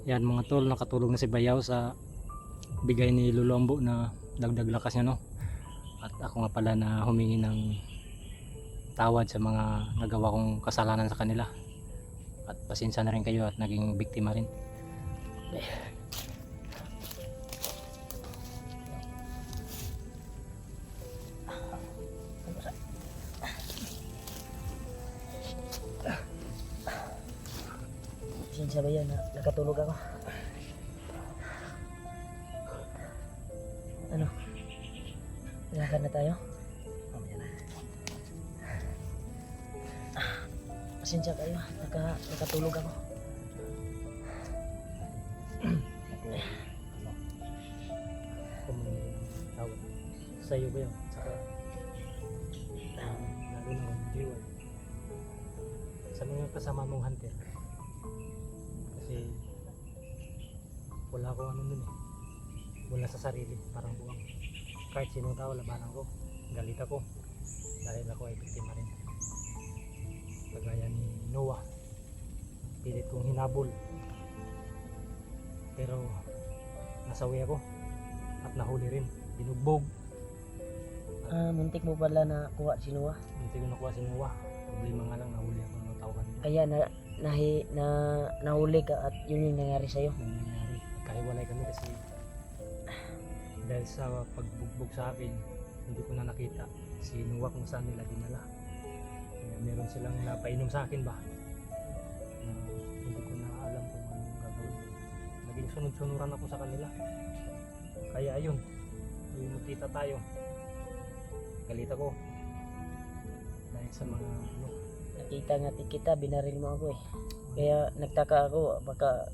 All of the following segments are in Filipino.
Yan mga tol, nakatulog na si Bayaw sa bigay ni Lulombo na dagdag lakas niya, no? At ako nga pala na humingi ng tawad sa mga nagawa kong kasalanan sa kanila. At pasensya na rin kayo at naging biktima rin. Pasensya ba yan na nakatulog ako? Ano? Lakad na tayo? Mamaya na. Pasensya kayo, nakatulog ako. Tawad sa iyo ba yun? Saka lalo na Jiwan sa mga kasama mong hunter, kasi wala akong ano nun eh, wala sa sarili, parang buwang kahit sinong tao labanan ko, galit ako dahil ako ay biktima rin, kagaya ni Noah. Pilit kong hinabol pero nasawi ako at nahuli rin, binugbog. Muntik mo pala na kuha si Noah. Hindi ko nakuha si Noah, problema nga lang nahuli ako ng tao kanina. Kaya nahuli ka at yun yung nangyari sa'yo. Yung nangyari, kahiwalay kami kasi dahil sa pagbugbog sa akin, hindi ko na nakita si Noah kung saan nila dinala. Meron silang napainom sa akin ba, hindi ko na alam kung anong gagawin. Naging sunod-sunuran ako sa kanila. Kaya ayun, tuwing magkita tayo, galit ako dahil sa mga ano. Nakita nga kita, binaril mo ako eh. Kaya nagtaka ako, baka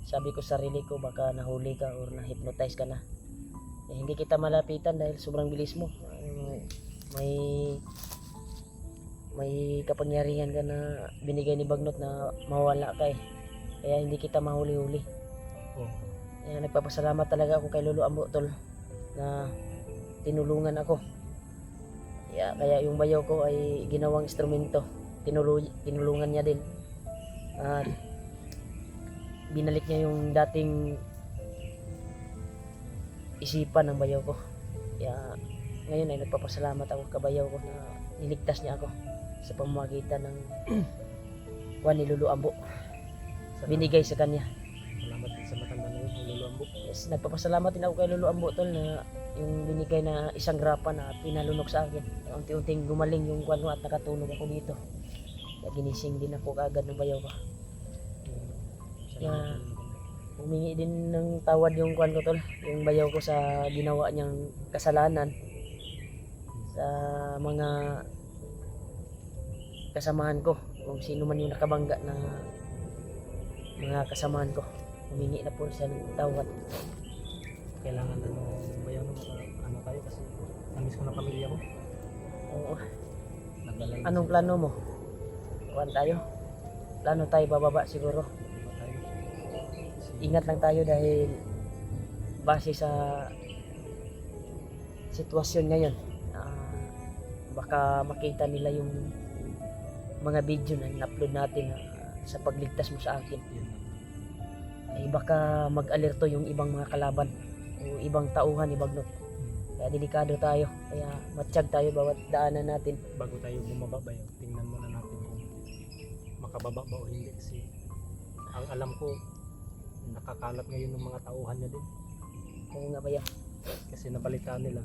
sabi ko sarili ko, baka nahuli ka or na-hypnotize ka na. Eh, hindi kita malapitan dahil sobrang bilis mo. May kapangyarihan ka na binigay ni Bagnot na mawala ka eh. Kaya hindi kita mahuli-huli. Oh. Kaya nagpapasalamat talaga ako kay Lolo Ambo tol na tinulungan ako. Kaya yung bayaw ko ay ginawang instrumento. Tinulungan niya din. At binalik niya yung dating isipan ng bayaw ko. Kaya ngayon ay nagpapasalamat ako kabayaw ko na niligtas niya ako sa pamamagitan ng kuwan ni Lolo Ambo. Binigay sa kanya. Salamat din sa matanda na yun, Lolo Ambo. Yes, nagpapasalamat din ako kay Lolo Ambo tol na yung binigay na isang grapa na pinalunok sa akin. Unti-unting gumaling yung kuwan ko at nakatulog ako dito. Kaya ginising din ako kaagad ng bayaw ko. Kaya humingi din ng tawad yung kuwan ko tol, yung bayaw ko sa ginawa niyang kasalanan sa mga kasamahan ko, kung sino man yung nakabangga na mga kasamahan ko. Humingi na po siya ng tawad. Kailangan na ng bayaw na ano tayo kasi namiss ko na pamilya ko. Oo. Nagdala Anong plano mo? Kuwan tayo? Plano tayo bababa siguro. tayo. Ingat lang tayo dahil base sa sitwasyon ngayon, baka makita nila yung mga video na in-upload natin sa pagligtas mo sa akin. Ay baka mag-alerto yung ibang mga kalaban o ibang tauhan ni Bagnot. Kaya delikado tayo, kaya matsyag tayo bawat daanan natin. Bago tayo bumaba ba yun, tingnan muna natin kung makababa ba o hindi, kasi ang alam ko nakakalat ngayon ng mga tauhan niya din. Oo nga ba yan? Kasi nabalitaan nila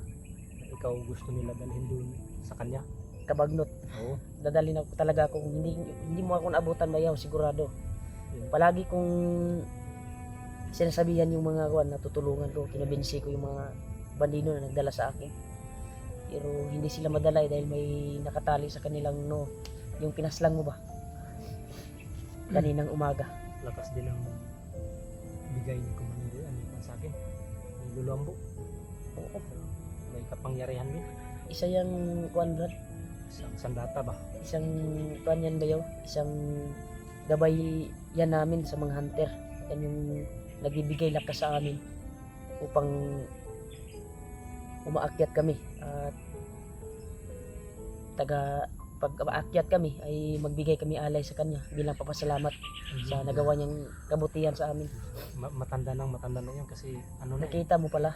na ikaw gusto nila dalhin doon sa kanya. Kabagnot. Oo. Dadalhin ako talaga kung hindi mo ako naabutan bayaw, sigurado. Yun. Palagi kong sinasabihan yung mga kuwan na tutulungan ko, kinabinsi ko yung mga bandino na nagdala sa akin. Pero hindi sila madala dahil may nakatali sa kanilang yung pinaslang mo ba? Kaninang umaga. Lakas din ang bigay ni Commander sa akin, ni Lolo Ambo. Oo. May kapangyarihan din. Isa yung kuwan brad. Isang sandata ba? Isang kuwan yan bayaw. Isang gabay yan namin sa mga hunter. Yan yung nagbibigay lakas sa amin upang umaakyat kami at pag aakyat kami ay magbigay kami alay sa kanya bilang papasalamat sa nagawa niyang kabutihan sa amin. Matanda na yan kasi ano na Nakita mo pala,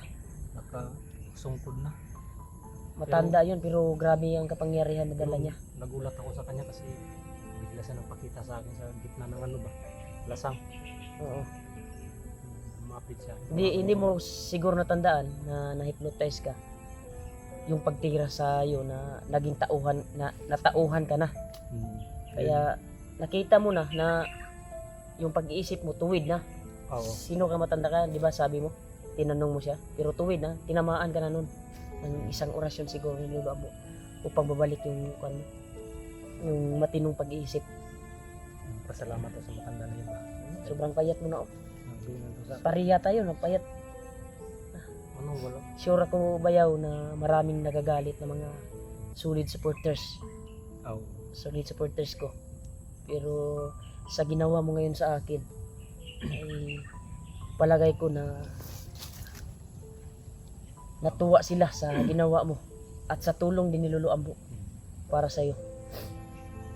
nakasungkod na. matanda yun pero grabe ang kapangyarihan na dala Pero niya. nagulat ako sa kanya kasi bigla siya nagpakita sa akin sa gitna ng ano ba, lasang. Oo. Lumapit siya. Hindi mo siguro natandaan na na-hypnotize ka. Yung pagtira sa iyo na naging tauhan na natauhan ka na. Hmm. Kaya nakita mo na yung pag-iisip mo tuwid na. Oo. Sino ka matanda ka, 'di ba? Sabi mo, tinanong mo siya, pero tuwid na, tinamaan ka na nun. Ng isang orasyon siguro niluluwa mo upang babalik yung yung matinong pag-iisip. Pasalamat ako sa matanda na yun ba. Sobrang payat mo na. Oh. Nagbinan ko sa Pariya tayo, nagpayat. ano wala. Sure ako bayaw na maraming nagagalit na mga solid supporters. Oo. Solid supporters ko. Pero sa ginawa mo ngayon sa akin ay palagay ko na natuwa sila sa ginawa mo at sa tulong din niluluan mo para sa iyo.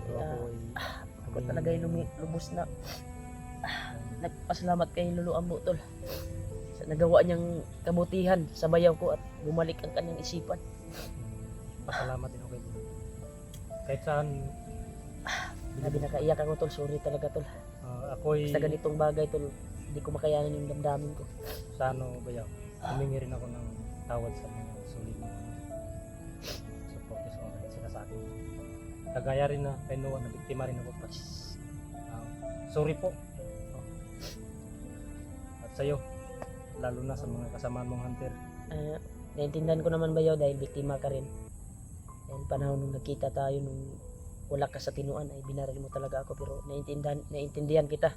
Pero Ako talaga ay lubos na nagpasalamat kay luluan mo tol sa nagawa niyang kabutihan sa bayaw ko at bumalik ang kanyang isipan. pasalamat din ako kay Bulo. Kahit saan Sabi nakaiyak ako tol, sorry talaga tol. ako'y Sa ganitong bagay tol, hindi ko makayanan yung damdamin ko. sa ano bayaw, humingi rin ako ng tawad sa mga sulit na supporters ko rin sila sa akin. Kagaya rin na kay Noah na biktima rin ako. Sorry po. At sa'yo, lalo na sa mga kasama mong hunter. Naintindihan ko naman bayaw dahil biktima ka rin. Dahil panahon nung nagkita tayo nung wala ka sa tinuan ay binaril mo talaga ako pero naintindihan kita.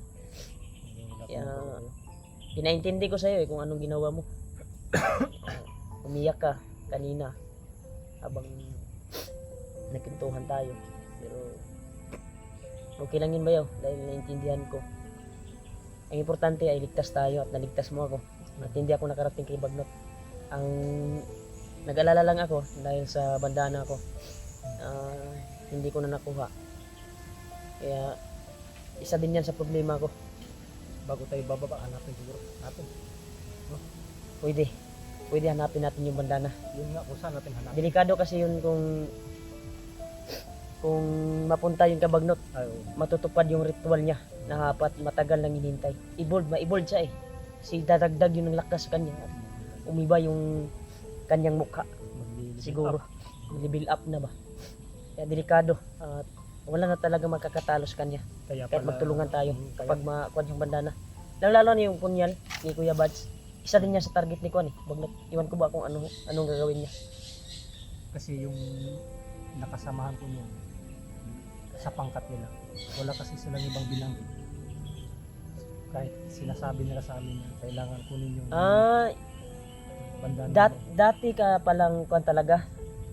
Pinaintindi ko sa iyo kung anong ginawa mo. Umiyak ka kanina habang nagkwentuhan tayo pero okay lang yun bayaw dahil naintindihan ko. Ang importante ay ligtas tayo at naligtas mo ako at hindi ako nakarating kay Bagnot. Ang nag-alala lang ako dahil sa bandana ko hindi ko na nakuha kaya isa din yan sa problema ko. Bago tayo bababa, hanapin siguro natin. Pwede hanapin natin yung bandana. Yun nga kung saan natin hanapin. Delikado kasi yun kung mapunta yung kabagnot, Ay, matutupad yung ritual niya na apat matagal nang hinintay. Ma-evolve siya eh. Kasi dadagdag yun ng lakas sa kanya. Umiba yung kanyang mukha. Siguro. Level up na ba? Kaya delikado. At wala na talaga magkakatalo sa kanya. Kaya Kahit pala, magtulungan tayo kaya- kapag makuha yung bandana. Lalo na yung punyal ni Kuya Bads. Isa din niya sa target ni Kuan eh. Bagnot. Iwan ko ba kung anong gagawin niya. kasi yung nakasamahan ko yun sa pangkat nila, wala kasi silang ibang binanggit. Kahit sinasabi nila sa amin na kailangan kunin yung bandana. Dati ka palang Kuan talaga.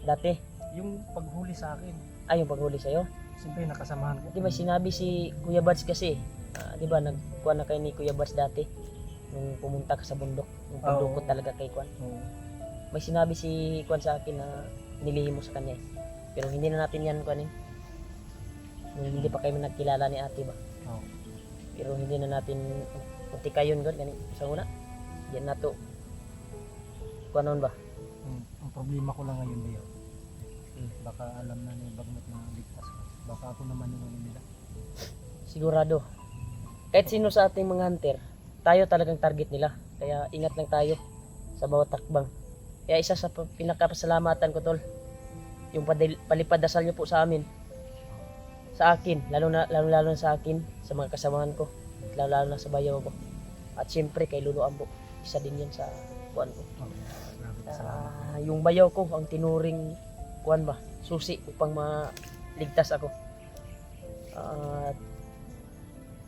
Dati. Yung paghuli sa akin, Ay, yung paghuli sa'yo. siyempre nakasamahan ko. Di ba sinabi si Kuya Bads kasi, di ba nagkuha na kayo ni Kuya Bads dati nung pumunta ka sa bundok, nung pagdukot talaga kay Kuan. Oo. May sinabi si Kuan sa akin na nilihim mo sa kanya eh. Pero hindi na natin yan Kuan eh. Nung hindi pa kayo nagkilala ni ate ba. Oo. Pero hindi na natin unti kayon gud gani sa una. Diyan na to. Kuan nun ba? Ang problema ko lang ngayon Leo, baka alam na ni Bagnot na ligtas ko. Baka ako naman yung ano nila. Sigurado. Kahit sino sa ating mga hunter, tayo talagang target nila. Kaya ingat lang tayo sa bawat takbang. Kaya isa sa pinakapasalamatan ko tol, yung palipad dasal niyo po sa amin. Sa akin, lalo na sa akin, sa mga kasamahan ko, lalo na sa bayaw ko. At siyempre kay Lolo Ambo, isa din yan sa kuan ko. Grabe, salamat. Yung bayaw ko ang tinuring kuan ba, susi upang maligtas ako. At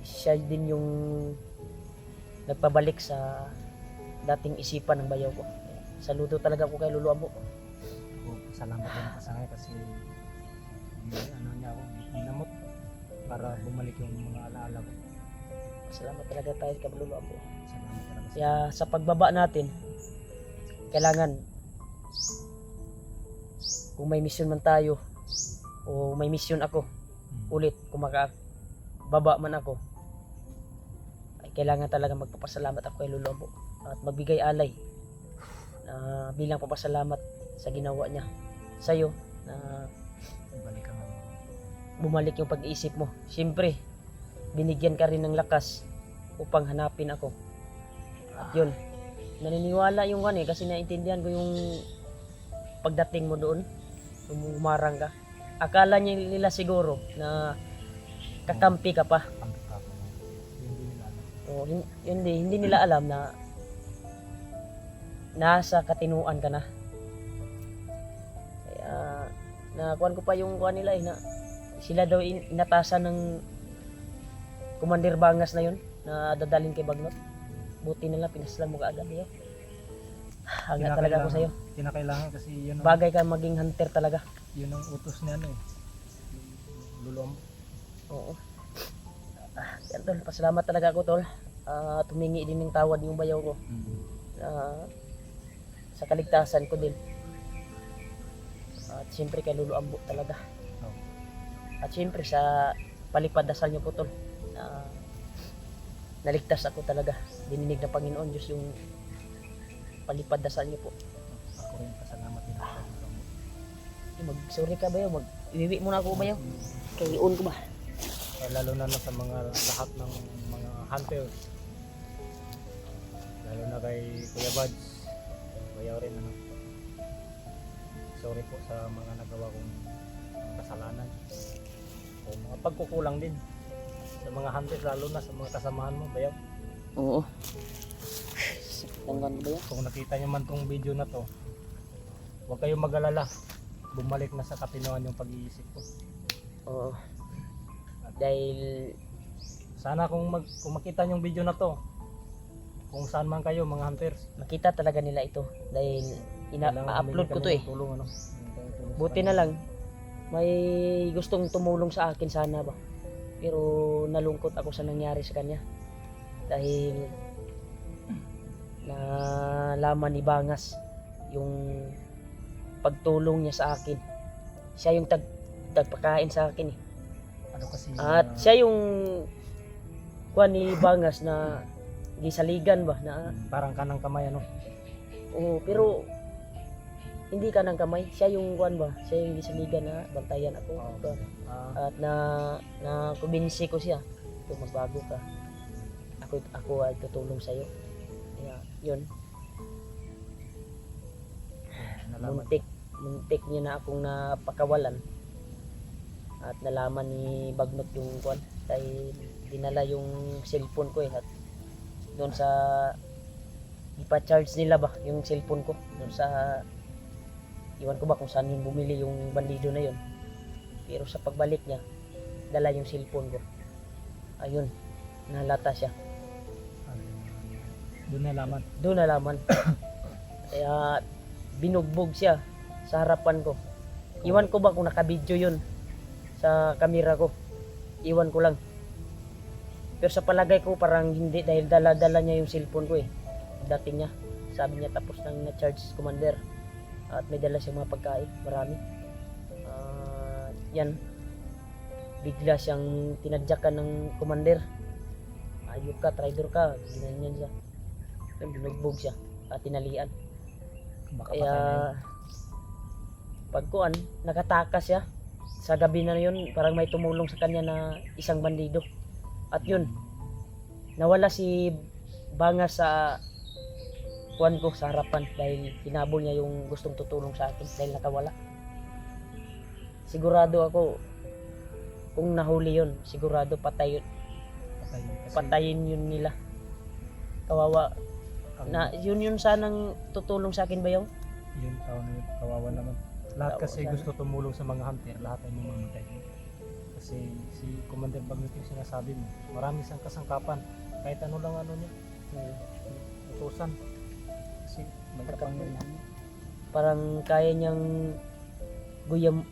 siya din yung nagpabalik sa dating isipan ng bayaw ko. Saludo talaga ako kay Lolo Ambo. Salamat din ako sa kanya kasi ano niya ako, ginamot para bumalik yung mga alaala ko. Salamat talaga tayo kay Lolo Ambo. Salamat talaga sa Kaya sa pagbaba natin, kailangan kung may mission man tayo, o may mission ako ulit, kung baba man ako, ay kailangan talaga magpapasalamat ako kay Lolo Ambo at magbigay alay bilang papasalamat sa ginawa niya sa'yo, na Balik ka nga. bumalik yung pag-iisip mo. Siyempre, binigyan ka rin ng lakas upang hanapin ako. At yun, naniniwala yung kasi naintindihan ko yung pagdating mo doon, umarang ka. Akala nila siguro na kakampi ka pa. Ang tapos. Hindi nila alam. O, hindi nila alam na nasa katinuan ka na. Kaya nakuan ko pa yung nila na sila daw inatasan ng Commander Bangas na yun na dadalhin kay Bagnot. Buti nila pinaslan mo kaagad yun. Hanga talaga ako sa'yo. Kinakailangan kasi yun ang, Bagay ka maging hunter talaga. yun ang utos niya Lolo Ambo. Oo. Yan tol, pasalamat talaga ako tol. Tumingi din ng tawad yung bayaw ko. Sa kaligtasan ko din. At siyempre kay Lolo Ambo talaga. Oh. At siyempre sa palipad dasal niyo po tol. Naligtas ako talaga. Dininig ng Panginoon Diyos yung palipad dasal niyo po. Ako rin pasalamat din ako kay Lolo Ambo. Mag-sorry ka bayaw, iwiwi muna ako bayaw. Kay on ko ba? Lalo na sa mga lahat ng mga hunters. Lalo na kay Kuya Buds. Bayaw rin sorry po sa mga nagawa kong kasalanan. O mga pagkukulang din. Sa mga hunters, lalo na sa mga kasamahan mo, bayaw. Oo. Tanggan ba yan? Kung nakita niyo man tong video na to, huwag kayong mag-alala. Bumalik na sa katinoan yung pag-iisip ko. Oo. Dahil Sana kung makita niyo yung video na to, kung saan man kayo mga hunters, makita talaga nila ito. Dahil ina-upload ko to eh. Tulong, ano? Buti na lang, may gustong tumulong sa akin sana ba. Pero nalungkot ako sa nangyari sa kanya. Dahil nalaman ni Bangas yung pagtulong niya sa akin. Siya yung tagpakain sa akin eh. Ano kasi At siya yung kuha ni Bangas na gisaligan ba na parang kanang kamay, ano? oo, pero hindi ka ng kamay, siya yung kuan ba, siya yung gisaligan na bantayan ako. At na kumbinsi ko siya, kung magbago ka, ako ay tutulong sa iyo. Kaya yun, Nalaman. muntik niya na akong napakawalan. At nalaman ni Bagnot yung kuan, kay dinala yung cellphone ko eh. At doon sa ipa-charge nila ba yung cellphone ko doon sa, iwan ko ba kung saan yung bumili yung bandido na yun. Pero sa pagbalik niya, dala yung cellphone ko. Ayun, nalata siya. Doon nalaman. Kaya binugbog siya sa harapan ko. Iwan ko ba kung nakabidyo yun sa kamera ko. Iwan ko lang. Pero sa palagay ko parang hindi, dahil dala-dala niya yung cellphone ko eh. Dating niya. Sabi niya tapos nang na-charge commander. At may dala siyang mga pagkain. Marami. Yan. Bigla siyang tinadyakan ng commander. Ayok ka, traitor ka. Ginanyan siya. Binugbog siya. At tinalian. Kaya pagkuan, nakatakas siya. Sa gabi na yun, parang may tumulong sa kanya na isang bandido. At yun, nawala si Bangas sa kuan ko sa harapan dahil hinabol niya yung gustong tutulong sa akin dahil nakawala. Sigurado ako, kung nahuli yun, sigurado patayin yun nila. Kawawa. Yun sanang tutulong sa akin ba yung? Yun, kawawa naman. Lahat kasi Kawawa gusto tumulong sa mga hunter, lahat ay mamamatay. Kasi si Commander Bagnot yung sinasabi mo, marami siyang kasangkapan. Kahit ano lang niya, utusan. Kasi magkapangyarihan niya. Parang kaya niyang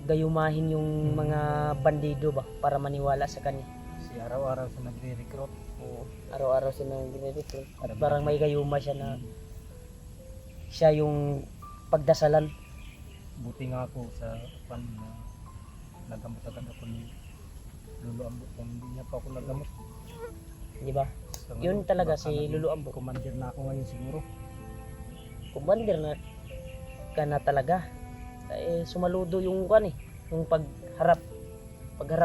gayumahin yung mga bandido ba para maniwala sa kanya. Kasi araw-araw siya nagre-recruit. Oo, araw-araw siya nang ginirito. At parang may gayuma siya na siya yung pagdasalan. Buti nga ako sa pan na nagamot agad ako ni Lolo Ambo kung hindi niya pa ako nagamot. Di ba? Sa Yun ngayon, talaga baka si naging Lolo Ambo. Commander na ako ngayon siguro. Commander na ka na talaga. Eh, sumaludo yung kwan eh. Yung pagharap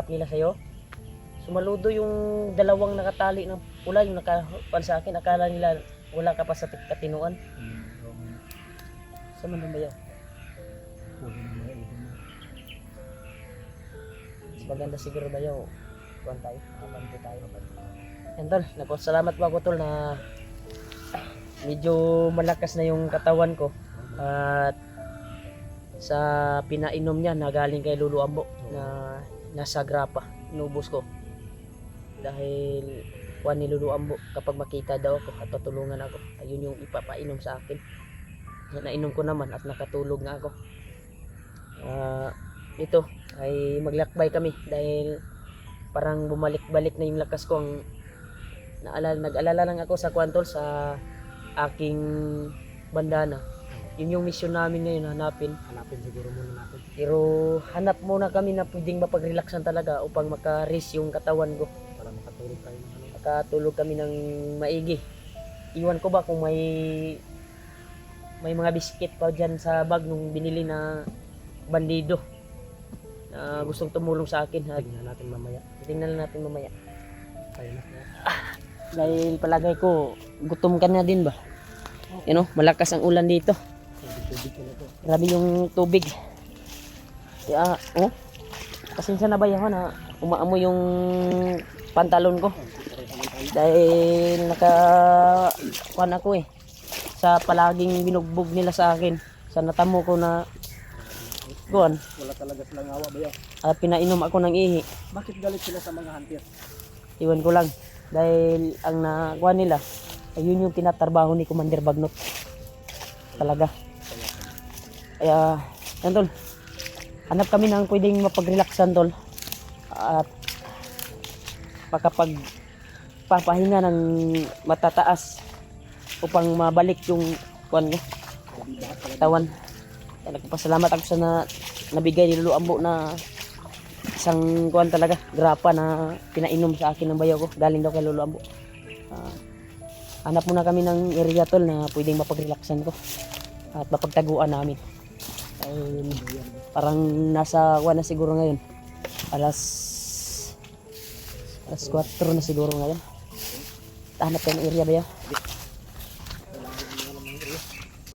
nila sa'yo. Sumaludo yung dalawang nakatali ng pula, yung nakapan sa akin. Akala nila wala ka pa sa katinuan. Yung Sa man ba yun? huli ng mga ibon mo. Mas maganda siguro ba yun? Kuhan tayo. Abante tayo. Yan tol. Salamat po ako tol na medyo malakas na yung katawan ko. At sa pinainom niya na galing kay Lolo Ambo na nasa grapa, inubos ko. Dahil kuha ni Lolo Ambo, kapag makita daw ako at patulungan ako, ayun yung ipapainom sa akin. Nainom ko naman at nakatulog na ako. Ito ay maglakbay kami dahil parang bumalik-balik na yung lakas ko. Nag-alala lang ako sa kwantol sa aking bandana. Yun yung mission namin ngayon, hanapin Siguro muna natin. pero hanap muna kami na pwedeng mapag-relaxan talaga upang maka-rest yung katawan ko. Para makatulog tayo ng ano. Makatulog kami ng maigi. Iwan ko ba kung may mga biscuit pa dyan sa bag nung binili na bandido na gustong tumulong sa akin. At Tingnan natin mamaya. tingnan natin mamaya. Tayo na. Dahil palagay ko, gutom ka na din ba? You know, malakas ang ulan dito. Tubig ko na to. Grabe yung tubig. Kaya, pasensya na ba yun na umaamoy yung pantalon ko. Dahil kuhan ako eh. Sa palaging binugbog nila sa akin. Sa natamo ko na kuhan. Wala talaga silang awa ba yun? At pinainom ako ng ihi. Bakit galit sila sa mga hunter? Iwan ko lang. Dahil ang nakuha nila, ayun yung tinatrabaho ni Commander Bagnot. Talaga. Kaya, yan tol. Hanap kami ng pwedeng mapag-relaxan tol. At makapagpapahinga ng matataas upang mabalik yung kuwan ko. Tawan. Kaya nagpapasalamat ako sa nabigay ni Lolo Ambo na isang kuwan talaga, grapa na pinainom sa akin ng bayaw ko. Galing daw kay Lolo Ambo. Hanap muna kami ng area tol na pwedeng mapag-relaxan ko at mapagtaguan namin. Ay, parang nasa kuwan na siguro ngayon. Alas 4 na siguro ngayon. Hanap tayo ng area ba yan?